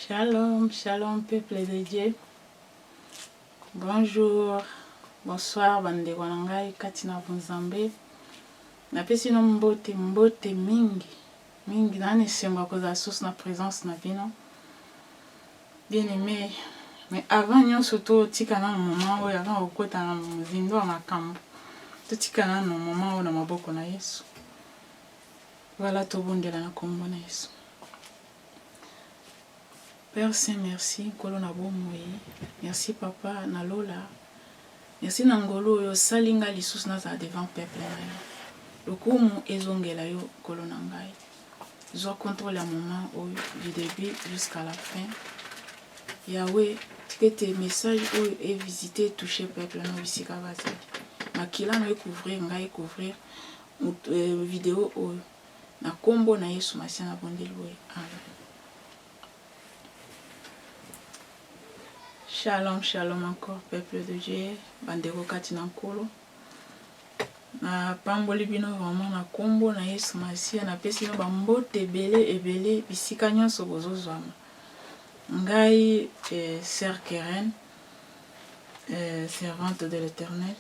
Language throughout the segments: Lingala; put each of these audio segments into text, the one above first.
Shalom, shalom peuple de Dieu. Bonjour, bonsoir bandeko na ngai kati na Nzambe. Napesi no mbote mingi nani semba koza source na présence na bino. Bien aimé, mais avant nyonso to tika na moment oyo avant okota na muzindo wa makambo. To tika na moment oyo na maboko na Yesu. Voilà to bondela na kombo na Yesu. Père Saint, merci, Kolo na bomoi. Merci Papa na Lola. Merci Nangolo yo salinga lisusu na za devant peuple na yo. Lokumu ezongela yo Kolo na ngai. Joie contrôle à moment du début jusqu'à la fin. Yahweh, que tes messages et visiter toucher peuple na bisika baza. Makila no couvrir ngai couvrir vidéo na kombo na Yesu Masia na bondelo. Amen. Shalom, shalom encore, peuple de Dieu, bandeko kati na nkolo. Na pamboli bino vraiment na kombo na Yesu Masia na pesi no bambote ebele bisika nyonso bozozwama. Ngai sœur Keren, servante de l'Éternel.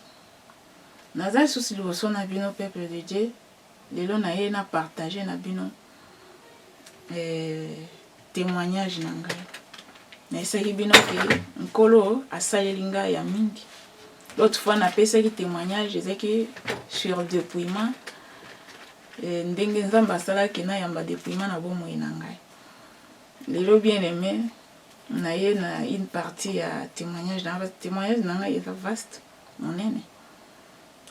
Naza susi liboso na bino peuple de Dieu, lelo na ye na partager na bino témoignage na ngai. Mais c'est qui bino que nkolo asalelinga ya mingi. L'autre fois na pesa ki témoignage c'est que sur dépouillement ndenge nzamba sala ke na yamba dépouillement na bomo ina ngai. Lelo bien aimé na ye na une partie ya témoignage na ngai est vaste monene.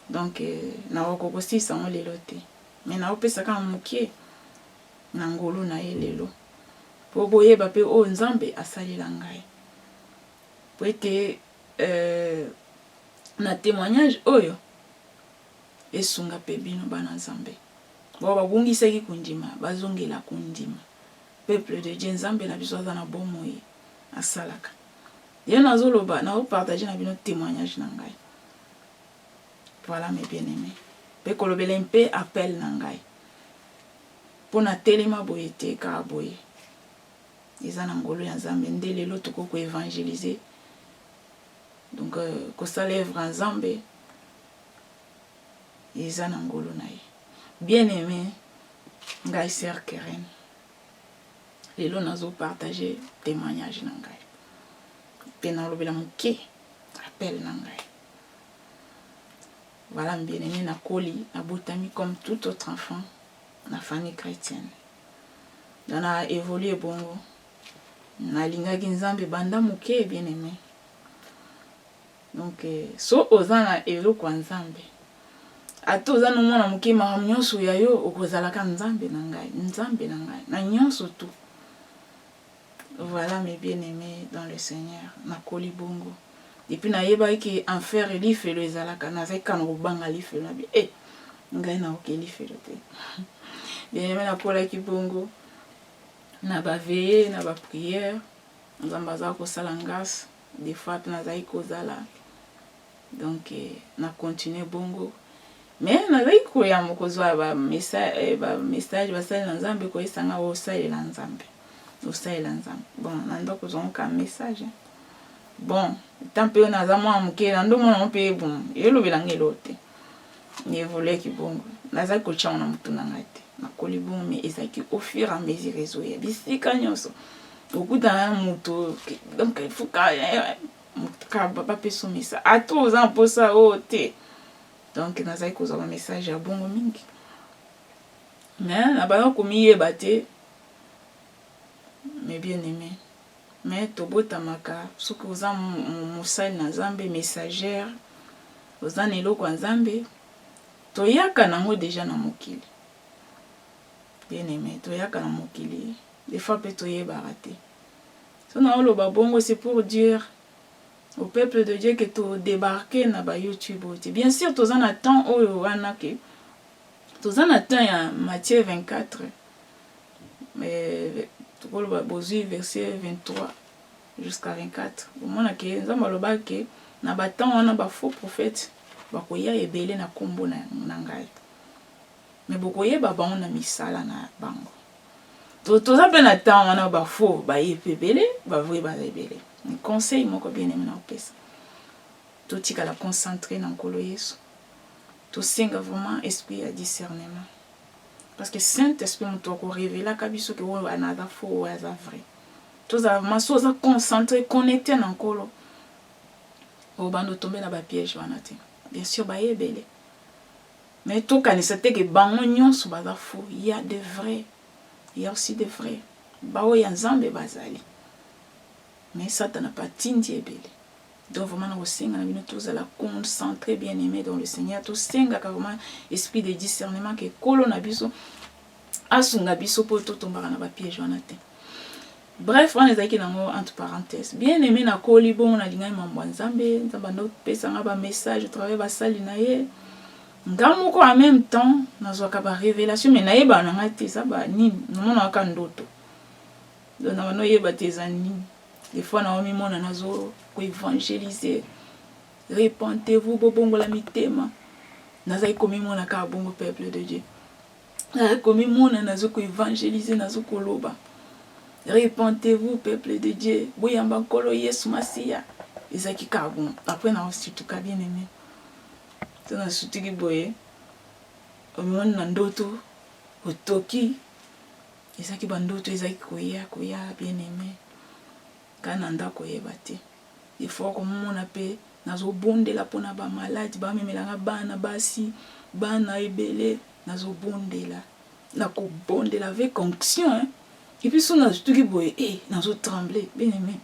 Donc na okokosi sango lelo te. Mais na opesa ka mukie na ngolo na ye lelo. Po boyeba pe o Nzambe asalela ngai. Po ete na témoignage oyo esunga pe bino bana Nzambe. Bo babungisaki kundima bazongela kundima. Peuple de Dieu Nzambe na biso za na bomoi asalaka. Ye nazoloba na partager na bino témoignage na ngai. Voilà mes bien-aimés. Pe kolobela mpe appel na ngai. Po na telema boyete ka boye. Eza na ngolo ya Nzambe nde lelo toko évangéliser. Donc ko salèvre Nzambe eza na ngolo na ye. Bien-aimé ngai sœur Keren. Lelo nazo partager témoignage na ngai. Pe na lobela muke appel na ngai. Voilà bien-aimé na koli na botami comme tout autre enfant na famille chrétienne. Dana évoluer bongo. Na lingaki Nzambe banda muke bien aimé. Donc so ozana eloko Nzambe. Ato ozana mwana muke ma nyonso ya yo okozalaka Nzambe na ngai. Na nyonso tout. Voilà mes bien-aimés dans le Seigneur. Na koli bongo. Et puis na yeba ki enfer lifelo ezalaka na zeka na obanga lifelo na bi. Ngai na oke lifelo te. Bien-aimé na kola ki bongo. Na ba veillé na ba prière Nzamba za ko sala ngas des fois na za ikozala donc na continuer bongo mais na za ko ya mokozwa ba message ba sala Nzambe ko isanga o sala Nzambe bon na ndoko zonka message bon tant pe na za mwa muke na ndo mona mpe bon yelo belangelo te ni volé ki bongo na za ko chaona mutu na ngate na kolibon mais ezaki au fur et à mesure ezoya bisika nyonso okuta muto donc il faut ka papa peso misa ato za mposa o te donc nazaki kozwa message ya bongo mingi mais na bana komiyeba te mais bien aimé mais tobotamaka soki oza mosali na Nzambe messagère oza na eloko ya Nzambe toyaka nango déjà na mokili. Bien aimé, toyaka na mokili. Des fois peut toyeba raté. So na oloba bongo c'est pour dire au peuple de Dieu que to débarquer na ba YouTube. Bien sûr toza na temps oyo wana ke toza na temps ya Matthieu 24. Mais tokoloba bozui verset 23 jusqu'à 24. Au mona ke Nzamba loba ke na ba temps wana ba faux prophètes bakoya ebele na kombo na ngai. Mais bokoyeba bango na misala na bango. toza mpe na temps wana bafaux baye mpe ebele bavrai baza ebele. Conseil moko bien aimé na opesa totikala concentré na nkolo Yesu, tosenga vraiment esprit ya discernement, parce que Saint-Esprit moto akorevelaka biso ke oyo anaza faux oyo aza vrai. Tozala vraiment so oza concentré connecté na nkolo obanda otombe na bapiège wana te. Bien sûr baye ebele, mais tokanisa te ke bango nyonso baza faux. Il y a des vrais, il y a aussi des vrais baoyo ya Nzambe bazali, mais Satan n'a pas tindi ebele. Donc vraiment na kosenga na bino tozala concentré bien aimé dans le Seigneur, tosenga vraiment esprit de discernement ke kolo na biso asunga biso po totombaka na bapiège wana te. Bref, on ezalaki nango entre parenthèses. Bien aimé na koli bongo na lingai mambo Nzambe, Nzamba ndo pesanga ba message travail basali na ye. Ngamoko en même temps nazwaka ba révélation mais nayeba na ngati ça ba nini, nomona ka ndoto. Donc na bano yeba te za nini. Des fois na omi mona nazo ko évangéliser. Repentez-vous bobongo la mitema. Nazai komi mona ka bongo peuple de Dieu. Nazai komi mona nazo ko évangéliser nazo ko loba. Repentez-vous peuple de Dieu. Boyamba nkolo Yesu Masia. Ezaki ka bon. Après na surtout ka bien aimé. Tona surtout ki boye. Omona na ndoto otoki. Ezaki bandoto ezaki koya bien aimé. Kana ndako yeba te. Il faut que mona pe nazo bondela pona ba malade ba memelanga bana basi bana ebele nazo bondela na ko bondela avec onction hein. Et puis son tout qui boye nazo trembler bien aimé.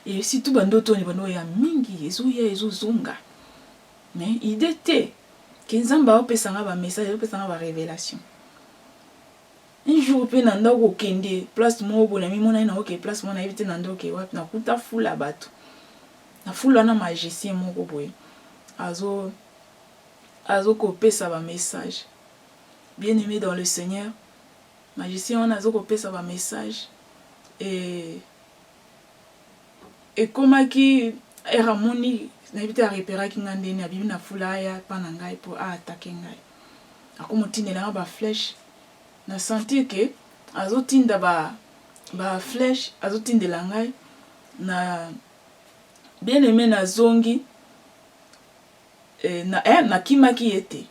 Et si tout bandoto ni bando ya mingi ezo zonga. Mais idée te ke Nzamba opesanga ba message opesanga ba révélation. Un jour pe nanda ko kende place mo bona mi mona na OK place mona éviter nanda OK wapi na kuta fula bato na fula na magicien moko boye azo ko pesa ba message. Bien aimé dans le Seigneur, magicien on azo ko pesa ba message et comment qui eramoni na éviter a repérer ki ngande ni abibi na fula ya pa na ngai po attaquer ngai akomotindela ba flèche. Na sentir que azotinda ba flèche azotindela ngai na bien aimé na zongi na kimaki ete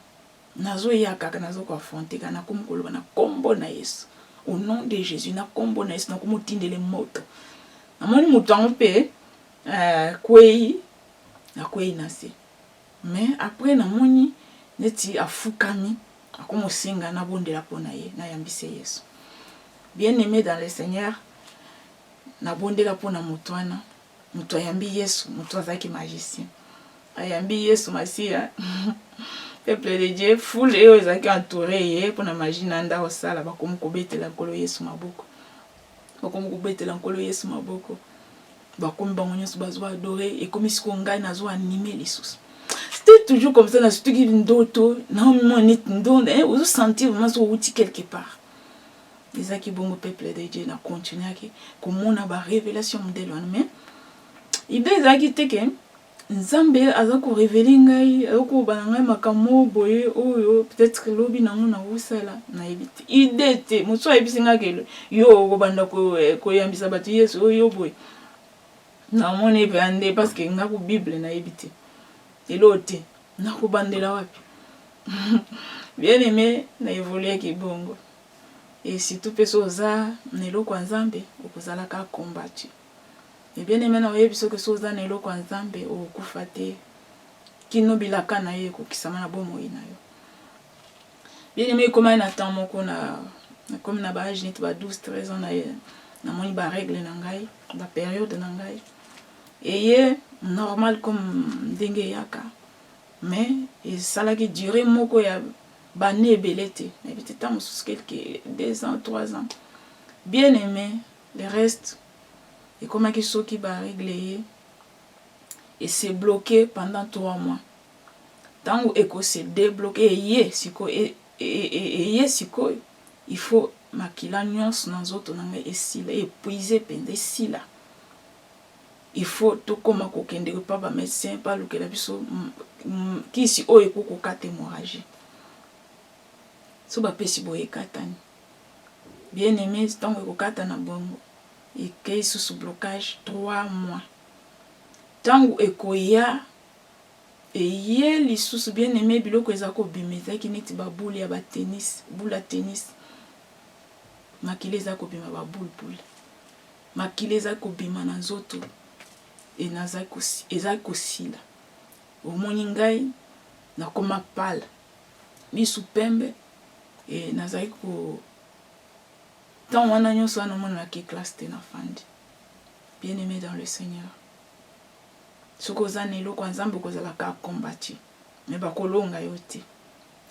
nazo yakaka nazo ko affronter kana komukoloba na kombo na Yesu au nom de Jésus na kombo na Yesu na komotindele moto amoni mutu ango pe kwei na se. Mais après na moni neti afukami akomo singa na bondela pona ye na yambise Yesu. Bien aimé dans le Seigneur, na bondela pona mutwana mutu ayambi Yesu, mutu azaki magicien ayambi Yesu Masia. Peuple de Dieu foule et ezaki entouré ye pona magie nanda osala bakomo kobetela nkolo Yesu maboko, bakomo kobetela nkolo Yesu maboko, bakomi bango nyonso bazo adorer et comme si ko ngai nazo animer lisusu. C'était toujours comme ça, surtout qu'il y a une d'autres, non, vous sentez vraiment que vous êtes quelque part. Les gens qui bon au peuple de Dieu, na continuer comme on a ba révélation de l'homme, mais il y a des gens qui Nzambe azako révéler ngai, azako bananga makamo boye oyo peut-être lobi nango na usala na ebite. Idée te, moso ebisinga kelo yo ko banda ko yambisa batu Yesu oyo boye. Na moni bande parce que ngako Bible na ebite. Elote na kubandela wapi. Bien aimé na évoluer ki bongo et si tout peso za nelo kwa Nzambe okozala ka combattre et bien aimé na yebiso ke soza nelo kwa Nzambe okufate kino bilaka na ye ko kisama na bomo ina yo. Bien aimé comment na temps moko na comme na ba âge net ba 12 13 ans na moni ba règle na ngai ba période na ngai et normal comme ndenge yaka mais et ça là qui durait moko ya bané belete mais peut-être tam sous quelques 2 ans 3 ans bien aimé le reste et comment qui so qui ba régler et c'est bloqué pendant 3 mois tant que c'est débloqué et siko et siko il faut makila nyonso na nzoto na ngai esila épuisé pende esila. Il faut tout comme à kokende pas ba médecin pas le que la biso qui si o eko kate hémorragie so ba pesi boye katani bien aimé ntango ekokata na bongo ekei sous blocage 3 mois ntango ekoya eye lisusu bien aimé biloko eza kobima ezalaki neti babule ya batennis bule ya tennis makili eza kobima babulebule makili eza kobima na nzoto eza kosila omoni ngai nakoma pala misu pembe nazali ko tant wana nyonso wana omonaki classe te na fandi bien aimé dans le Seigneur soki oza na eloko ya Nzambe okozalaka akombati me bakolonga yo te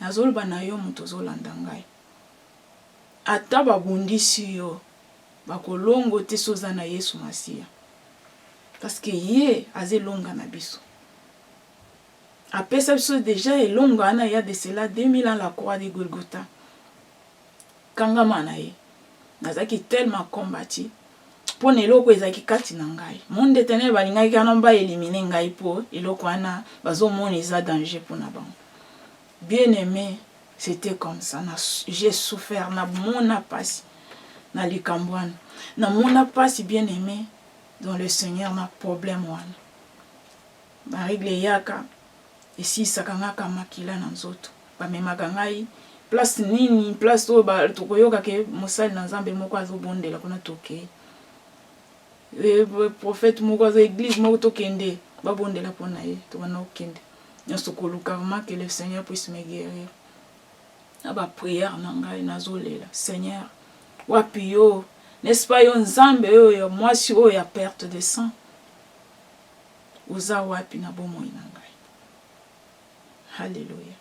nazoloba na yo moto ozolanda ngai ata babundisi yo bakolongo te so oza na Yesu Masiya parce que ye azelonga na biso apesa biso déjà elongo wana ya de cela 2000 ans la croix de Golgotha kangama na ye nazaki tellement combattu pour eloko ezaki kati na ngai monde éternel balingaki kana ba éliminer ngai po eloko wana bazomona eza danger pour na bango bien aimé c'était comme ça j'ai souffert na mona pasi na likambwana na mona pasi bien aimé dans le Seigneur na problème wana ba règle yaka esisaka ngaka makila na nzoto bamemaka ngai place nini place oyo tokoyoka ke mosali na Nzambe moko azobondela kuna toke prophète moko aza église moko tokende babondela mpona ye tobana okende nyonso koluka vraiment que le Seigneur puisse me guérir na baprière na ngai nazolela Seigneur wapi yo n'est-ce pas yo Nzambe oyo mwasi oyo ya perte de sang oza wapi na bomoi na ngai. Alléluia.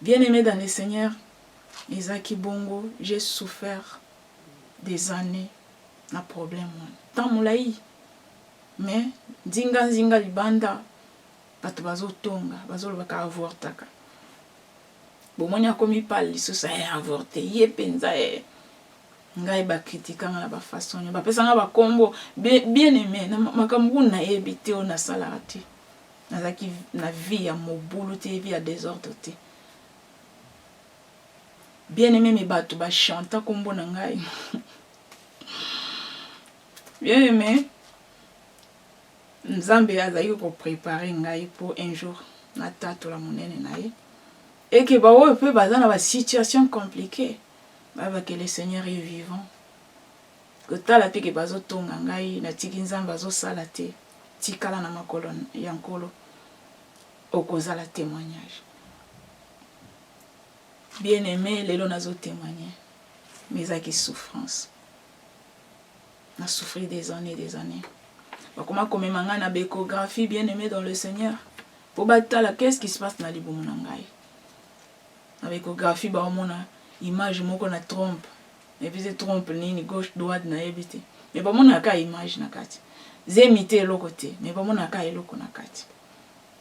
Bien-aimé dans le Seigneur, Isaki Bongo, j'ai souffert des années na problème. Tant moulaï, mais zinga libanda, bato bazo tonga, bazo baka avortaka. Bomoni akomi pali so sa avorté, ye penza ngai ba kritika na ba façon, ba pesa nga ba kombo bien-aimé na makambu na ebité o na salati. Nazaki na vie ya mobulu te vie ya désordre te. Bien-aimé mes bato ba chanta kombo na ngai. Bien-aimé Nzambe azaki ko préparer ngai pour un jour na tato la monene na ye. Et que ba o pe baza na ba situation compliquée. Baba que le Seigneur est vivant. Que tala pe ke bazo tonga ngai na tiki Nzambe bazo sala te. Tikala na makolo ya nkolo. Okoza la témoignage. Bien-aimé, lelo nazo témoigner. Mais avec souffrance. On a souffert des années. Comment comme manga na bécographie bien-aimé dans le Seigneur. Pour batala qu'est-ce qui se passe na libomo na ngai. Na bécographie ba omona image moko na trompe. Et puis c'est trompe nini gauche droite na ebité. Mais ba mona ka image na kati. Zemité eloko te, mais ba mona ka eloko na kati.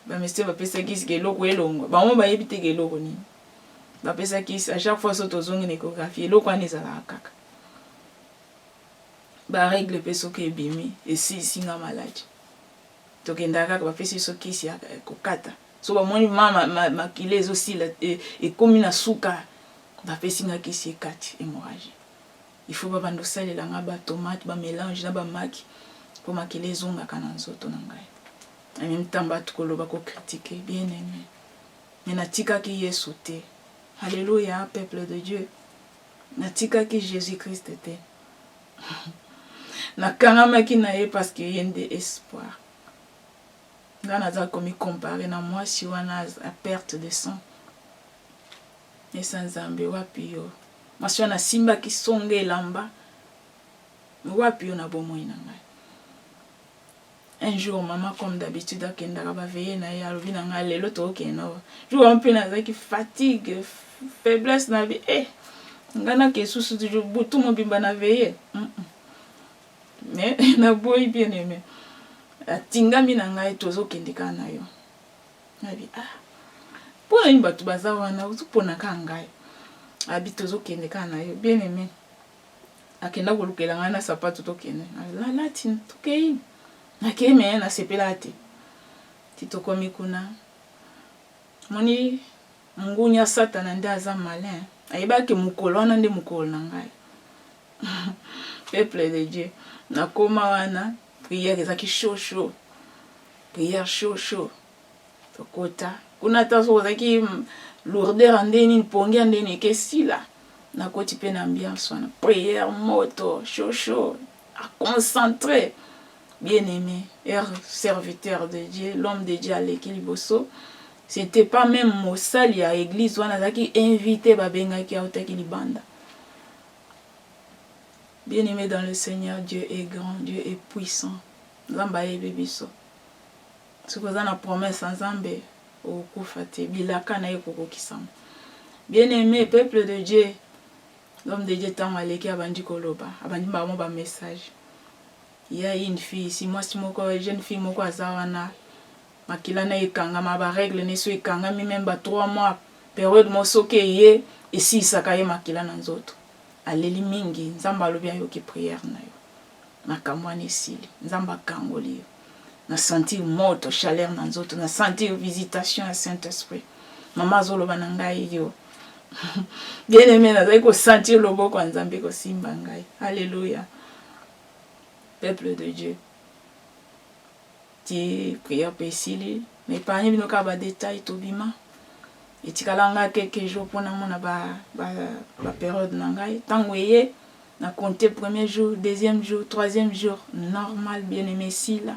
Ba monsieur ba pesa kisi ke eloko elongo. Ba mo ba ebité ke eloko nini. Ba pesa kisi à chaque fois soto zongi na échographie eloko ani ezala kaka. Ba règle peso ke bimi et si singa malade. To kenda kaka ba pesa so kisi ya kokata. So ba moni mama makile ezo sila e komi na suka ba pesa nga kisi ekati hémorragie. Il faut ba bando salela nga ba tomate ba mélange na ba maki pour makile ezonga kana nzoto na ngai. En même temps ba tukoloba ko critiquer bien-aimé. Mais natika ki Yesu te. Alléluia, peuple de Dieu. Natika ki Jésus-Christ te. Nakangama ki na ye parce que yende espoir. Nga naza komi comparer na moi si wana a perte de sang. Et sans Nzambe wapi yo. Mwasi wana simba ki songe elamba. Wapi yo na bomoi na ngai. Un jour, maman, comme d'habitude, a veillé na ya alobi na nga lelo to keno. Jour un peu na zaki fatigue, faiblesse na vie. Ngana ke susu toujours butu mo bimba na veillé. Mais na boy bien-aimé. Atingami na nga tozo kendika na yo. Na bi Pour une batu baza wana uzupona ka ngai. Abi tozo kendika na yo bien-aimé. Akenda kolukela nga na sapato to kene. La latin to kei. Nakeme na sepelate. Titokomi kuna. Moni ngunya satana nde aza malin. Ayeba ke mukolo wana nde mukolo na ngai. Peuple de Dieu. Nakoma wana, prière ezaki chaud. Prière chaud. Tokota. Kuna taso ozaki lourdeur andeni, pongi andeni kesila. Nakoti pe na ambiance wana. Prière moto, chaud. À concentrer. Bien-aimé, serviteur de Dieu, l'homme de Dieu à l'équiliboso. C'était pas même mosali à l'église, on a qui invité babenga qui a otaki libanda. Bien-aimé dans le Seigneur, Dieu est grand, Dieu est puissant. Zamba e bebiso. Ce que ça na promesse ensemble au kufate bilaka na yeko kisam. Bien-aimé peuple de Dieu, l'homme de Dieu tant aleki abandi koloba, abandi ba message. Il y a une fille, si moi si moko jeune fille moko azawana makila na ekanga ma ba règle ne so ekanga mi même ba 3 mois période mosoke ye et si sakaye makila na nzoto aleli mingi nzamba lobi ayo ki prière na yo makamwani sili nzamba kangoli na sentir moto chaleur na nzoto na sentir visitation à Saint-Esprit mama zoloba na ngai yo bien aimé na ko sentir loboko nzambe ko simba ngai alléluia. Peuple de Dieu. Ti prière pesili, mais pas ni ka ba détail to bima. Et ti kalanga quelques jours pour na mona ba période nangai. Tango yé na compter premier jour, deuxième jour, troisième jour, normal bien-aimé si là.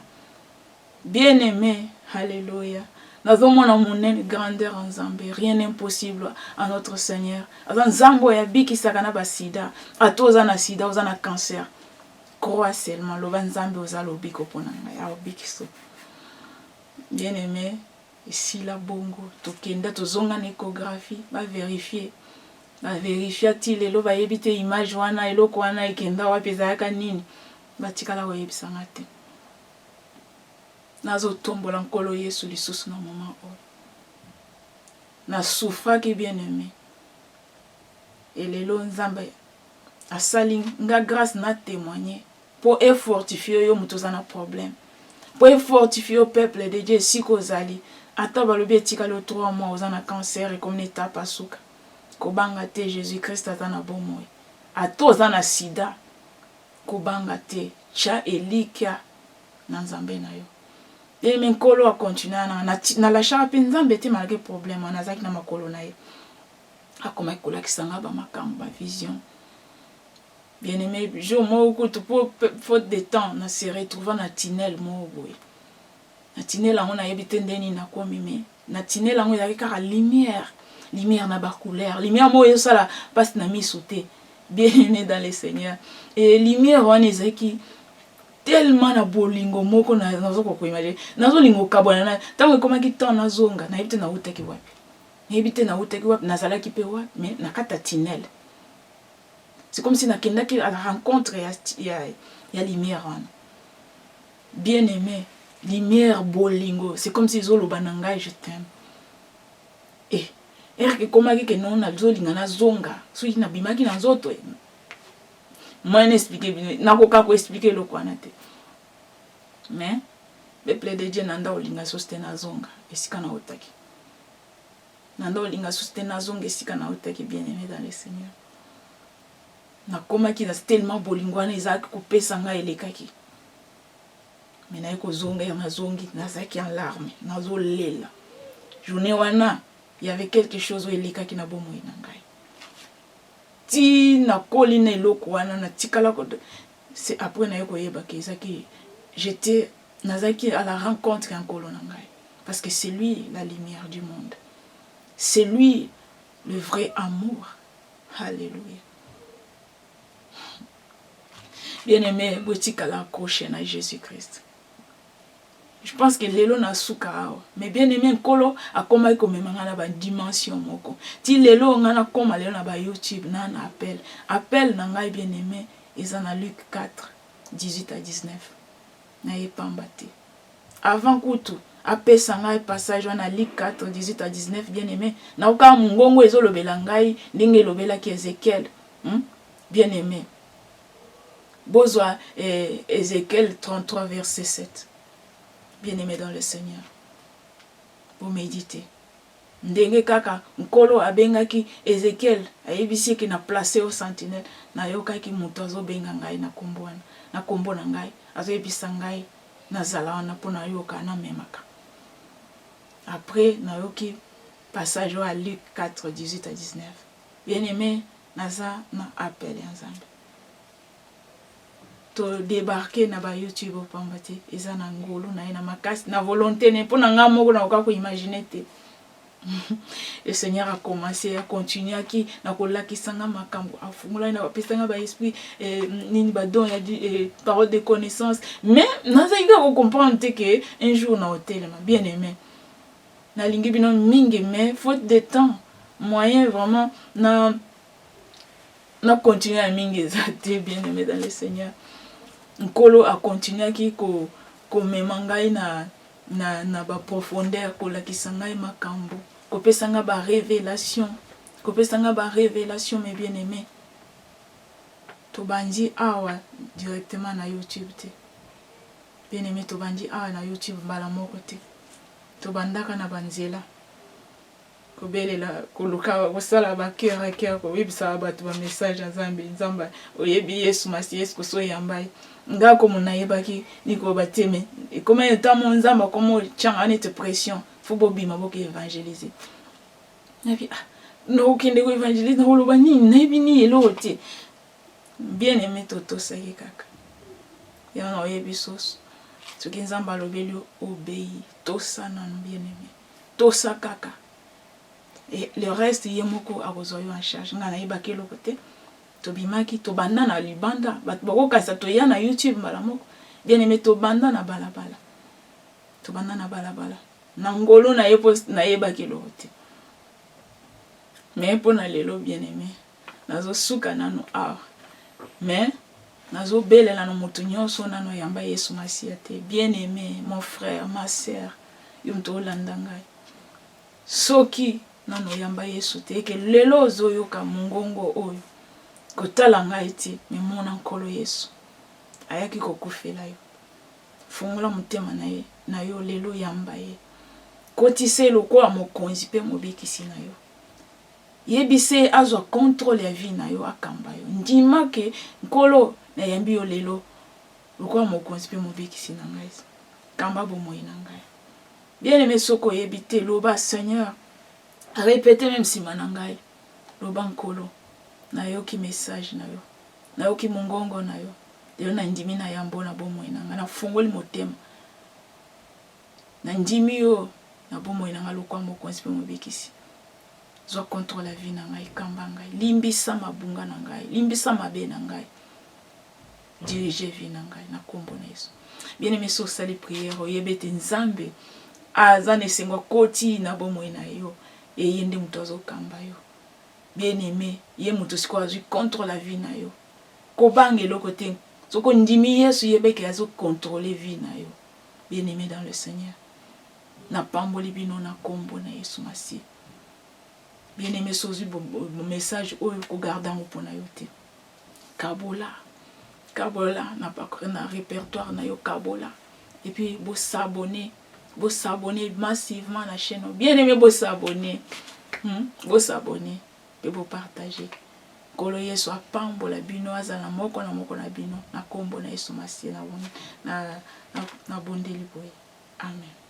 Bien-aimé, alléluia. Nous avons une grandeur en Zambie, rien n'est impossible à notre Seigneur. Azan Zambo ya biki sakana ba sida, atoza na sida, oza na cancer. Crois seulement, le Nzambe aux alobiko ponanga, ya obikiso. Bien aimé, ici la bongo, tokenda tozonga na échographie, va vérifier ti lelo ba yebite image wana eloko wana ekenda wapi ezalaka nini, batikala koyebisanga te. Nazo tombola nkolo Yesu lisusu na moment oyo. Na souffraki bien aimé. Et lelo Nzambe asali nga grâce na témoigner pour fortifier yo mutozana problème. Pour fortifier au peuple de Dieu si kozali ata balobi etika le 3 mois ozana cancer et comme n'état pas souka. Kobanga te Jésus-Christ atana bomoy. Ato ozana sida kobanga te cha elikia na Nzambe na yo. Et men kolo a continuer na la chape Nzambe te malgré problème on azaki na makolo na ye. Akoma kola kisanga ba makamba vision. Bien-aimé, je pour faute de temps, on se retrouve na tinel moboy. Na tinel on a yebite ndeni na komi me. Na tinel on a ka lumière na ba couleur. Lumière mo yo sala passe na mi sauté. Bien-aimé dans le Seigneur. Et lumière on ezaki tellement na bolingo moko na nazoko ko imaginer. Nazo lingo kabona na tango koma ki temps na zonga na yebite na utaki wapi. Na yebite na utaki wapi na zala ki pe wapi mais na kata tinel. C'est comme si nakendaki à la rencontre il y a lumière. Bien aimé, lumière bolingo, c'est comme si zolo bananga je t'aime. Et que comment que non na zolinga na zonga, so na bimaki na zoto. Moi n'expliquer nakoka ko expliquer le quoi na te. Mais le peuple de Dieu nanda olinga soste na zonga, esika na otaki. Nanda olinga soste na zonga esika na otaki bien aimé dans le Seigneur. Na koma ki na tellement bolingwana ezaki kopesa nga elekaki mais na yeko zonga ya mazongi nazaki en larmes nazo lela journée wana il y avait quelque chose où elekaki na bomo na ngai ti na koli na eloko wana na tikala ko c'est après na yeko yeba ki ezaki j'étais nazaki à la rencontre en kolo na ngai parce que c'est lui la lumière du monde, c'est lui le vrai amour. Alléluia. Bien-aimé, botikala accroché na Jésus-Christ. Je pense que lelo na suka mais bien-aimé nkolo akoma ikomemanga na ba dimension moko. Ti lelo ngana koma lelo na ba YouTube na appel na ngai bien-aimé eza na Luc 4 18 à 19. Na yepambate. Avant kutu apesa ngai passage wana Luc 4 18 à 19 bien-aimé na oka mungongo ezolobela ngai ndenge lobela ki Ézéchiel. Bien-aimé. Bozwa Ézéchiel 33 verset 7. Bien-aimé dans le Seigneur. Pour méditer. ndenge kaka nkolo abengaki Ezekiel ayebisi ki na placé au sentinelle na yokaki moto azobenga ngai na kombo wana na kombo na ngai azoyebisa ngai nazala wana mpona yoka na memaka. Après nayoki passage à Luc 4 18 à 19. Bien aimé naza na appel ya Nzambe to débarquer na ba YouTube opamba te eza na ngolo na na makasi na volonté ne mpona nga moko na ko imaginer te. Le Seigneur a commencé à continuer à qui na kolakisa nga makambo afungula na bapesa nga ba esprit nini ba don ya parole de connaissance mais naza ika ko comprendre te que un jour na hôtel bien aimé na lingi bino mingi mais faute de temps moyen vraiment na continuer à mingi exacté bien aimé dans le Seigneur. Nkolo a continué qui ko memangai na ba profondeur ko lakisa ngai makambo ko pesa nga ba révélation mais bien aimé to bandi awa directement na YouTube te bien aimé to bandi awa na YouTube mbala moko te to bandaka na banzela ko belela ko luka ko sala ba cœur à cœur ko bibisa ba to message nzamba oyebi Yesu masi Yesu ko so yambai nga ko munayebaki niko bateme et comment étant mon nzamba comment changa nete pression faut bobima boke évangéliser na bi no kinde ko évangéliser na loba nini na bini elote bien aimé toto saki kaka ya na oyebi sos soki nzamba lobeli obéi tosa na bien aimé tosa kaka et le reste yemoko akozoyo en charge nga na yebaki lokote to bimaki to banda na libanda bako kasa to ya na YouTube mbala moko bien aimé to banda na balabala na ngolo na yepo na yebaki lokote mais pona lelo bien aimé nazo suka nano mais nazo belela no moto nyonso nano yamba Yesu Masia te bien aimé mon frère ma sœur yumto landanga soki nano yamba Yesu te ke lelo zoyoka mungongo oyo kotala ngai ti mimona nkolo Yesu ayaki kokufela yo fungola mutema na yo lelo yamba ye kotise lokola mokonzi pe mobikisi na yo yebise azwa contrôle ya vie na yo akamba yo ndima ke nkolo na yambi yo lelo lokola mokonzi pe mobikisi na ngai kamba bomoi na ngai bien aimé soko yebite loba Seigneur répéter même si manangai loba nkolo na yoki message na yo na yoki mongongo na yo lelo na ndimi na yambo na bomoi na ngai na fungoli motema na ndimi yo na bomoi na ngai lokola mokonzi pe mobikisi zwa contre la vie na ngai kamba ngai limbisa mabunga na ngai limbisa mabe na ngai diriger vie na ngai na kombo na Yesu. Bien aimé so sali prière oyebete Nzambe aza nesengo koti na bomoi na yo eyende muto azokamba yo bien aimé ye muto siko azwi contre la vie na yo kobanga eloko te soko ndimi Yesu yebeke azo contrôler vie na yo bien aimé dans le Seigneur na pamboli bino na kombo na Yesu Masi. Bien aimé sozu message oyo ko garda ngo pona yo te kabola na pas na répertoire na yo kabola et puis vous s'abonner massivement à la chaîne bien aimé vous s'abonner et vous partager kolo Yesu apambola bino azala moko na bino na kombo na Yesu Masi na bondeli boye amen.